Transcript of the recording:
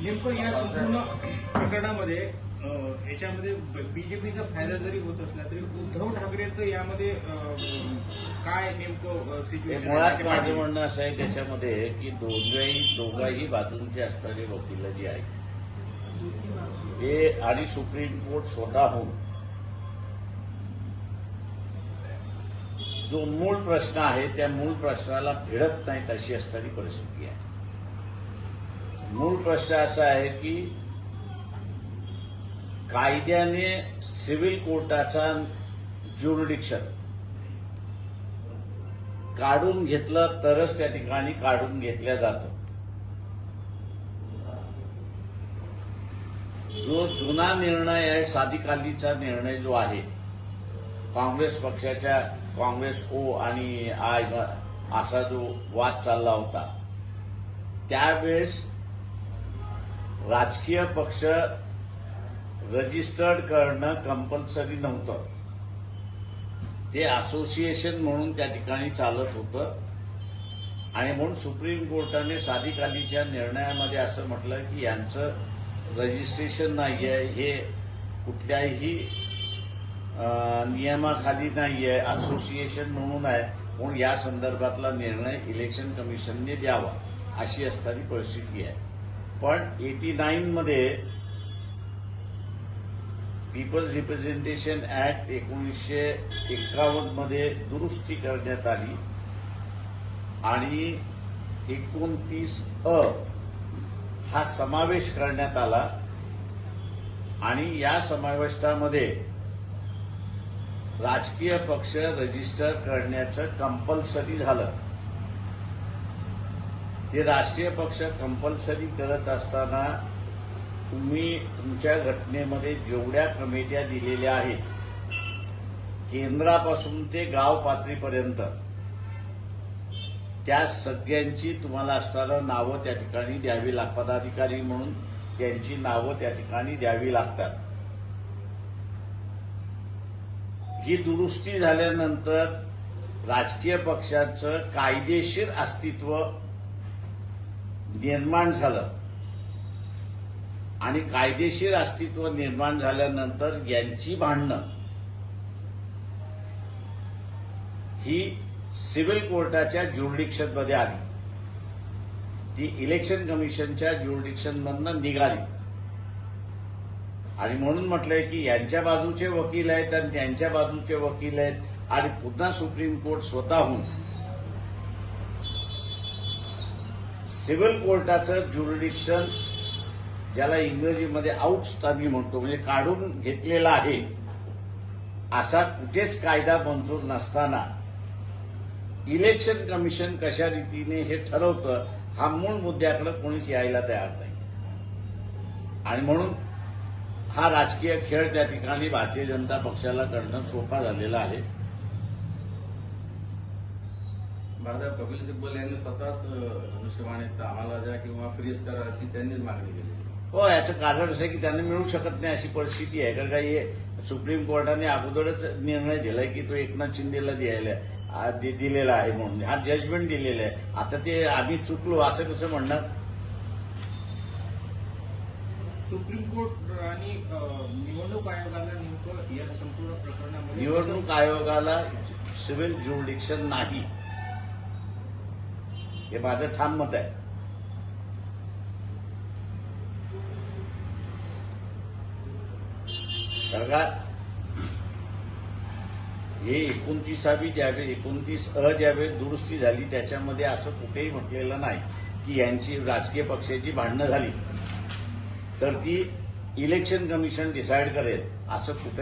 नेमकं या संपूर्ण प्रकरणामध्ये याच्यामध्ये बीजेपीचा फायदा जरी होत असला तरी उद्धव ठाकरेंचं यामध्ये काय नेमकं सिच्युएशन? मुळात माझं म्हणणं असं आहे त्याच्यामध्ये की दोघाही बाजूंचे असणारे वकील जे आहेत ते आणि सुप्रीम कोर्ट स्वतःहून जो मूळ प्रश्न आहे त्या मूळ प्रश्नाला भिडत नाहीत अशी असणारी परिस्थिती आहे. मूळ प्रश्न असा आहे की कायद्याने सिव्हिल कोर्टाचा ज्युरिडिक्शन काढून घेतलं तरच त्या ठिकाणी काढून घेतलं जातं. जो जुना निर्णय आहे साधिकालीचा निर्णय जो आहे काँग्रेस पक्षाच्या काँग्रेस ओ आणि आय असा जो वाद चालला होता त्यावेळेस राजकीय पक्ष रजिस्टर्ड करणं कंपल्सरी नव्हतं. ते असोसिएशन म्हणून त्या ठिकाणी चालत होतं आणि म्हणून सुप्रीम कोर्टाने साधिकालीच्या निर्णयामध्ये असं म्हटलं की यांचं रजिस्ट्रेशन नाहीये, हे कुठल्याही नियमाखाली नाहीये, असोसिएशन म्हणून आहे, म्हणून या संदर्भातला निर्णय इलेक्शन कमिशनने द्यावा अशी असणारी परिस्थिती आहे. पण 89 मध्ये पीपल्स रिप्रेझेंटेशन ऍक्ट 1951 मध्ये दुरुस्ती करण्यात आली आणि 29A हा समावेश करण्यात आला आणि या समावेशामध्ये राजकीय पक्ष रजिस्टर करण्याचं कंपल्सरी झालं. ते राष्ट्रीय पक्ष कंपल्सरी करत असताना तुम्ही तुमच्या घटनेमध्ये जेवढ्या कमिट्या दिलेल्या आहेत केंद्रापासून ते गाव पातळीपर्यंत त्या सगळ्यांची तुम्हाला असणारं नावं त्या ठिकाणी द्यावी लागतात. पदाधिकारी म्हणून त्यांची नावं त्या ठिकाणी द्यावी लागतात. ही दुरुस्ती झाल्यानंतर राजकीय पक्षाचं कायदेशीर अस्तित्व निर्माण झालं आणि कायदेशीर अस्तित्व निर्माण झाल्यानंतर यांची भांडणं ही सिव्हिल कोर्टाच्या ज्युरिडिक्शनमध्ये आली. ती इलेक्शन कमिशनच्या ज्युरिडिक्शनमधनं निघाली आणि म्हणून म्हटलंय की यांच्या बाजूचे वकील आहेत आणि त्यांच्या बाजूचे वकील आहेत आणि पुन्हा सुप्रीम कोर्ट स्वतःहून सिव्हिल कोर्टाचं ज्युरिडिक्शन ज्याला इंग्रजीमध्ये आउट्स आम्ही म्हणतो म्हणजे काढून घेतलेला आहे असा कुठेच कायदा मंजूर नसताना इलेक्शन कमिशन कशा रीतीने हे ठरवतं हा मूळ मुद्द्याकडे कोणीच यायला तयार नाही आणि म्हणून हा राजकीय खेळ त्या ठिकाणी भारतीय जनता पक्षाला करणं सोपा झालेला आहे. कपिल सिब्बल यांनी स्वतःच अनुशेवाने आम्हाला द्या किंवा फ्रीज करा अशी त्यांनीच मागणी केली. हो, याचं कारण असं आहे की त्यांना मिळू शकत नाही अशी परिस्थिती आहे. कारण काही सुप्रीम कोर्टाने अगोदरच निर्णय दिलाय की तो एकनाथ शिंदेला दिलेला आहे म्हणून हा जजमेंट दिलेला आहे. आता ते आम्ही चुकलो असं कसं म्हणणार? सुप्रीम कोर्ट आणि निवडणूक आयोगाला नेमकं या संपूर्ण प्रकरणामध्ये निवडणूक आयोगाला सिव्हिल ज्युरिडिक्शन नाही हे माझं ठाम मत आहे. कारण का हे 29वी ज्यावेळी 29A ज्यावेळी दुरुस्ती झाली त्याच्यामध्ये असं कुठेही म्हटलेलं नाही की यांची राजकीय पक्षाची भांडणं झाली तर ती इलेक्शन कमिशन डिसाईड करेल असं कुठे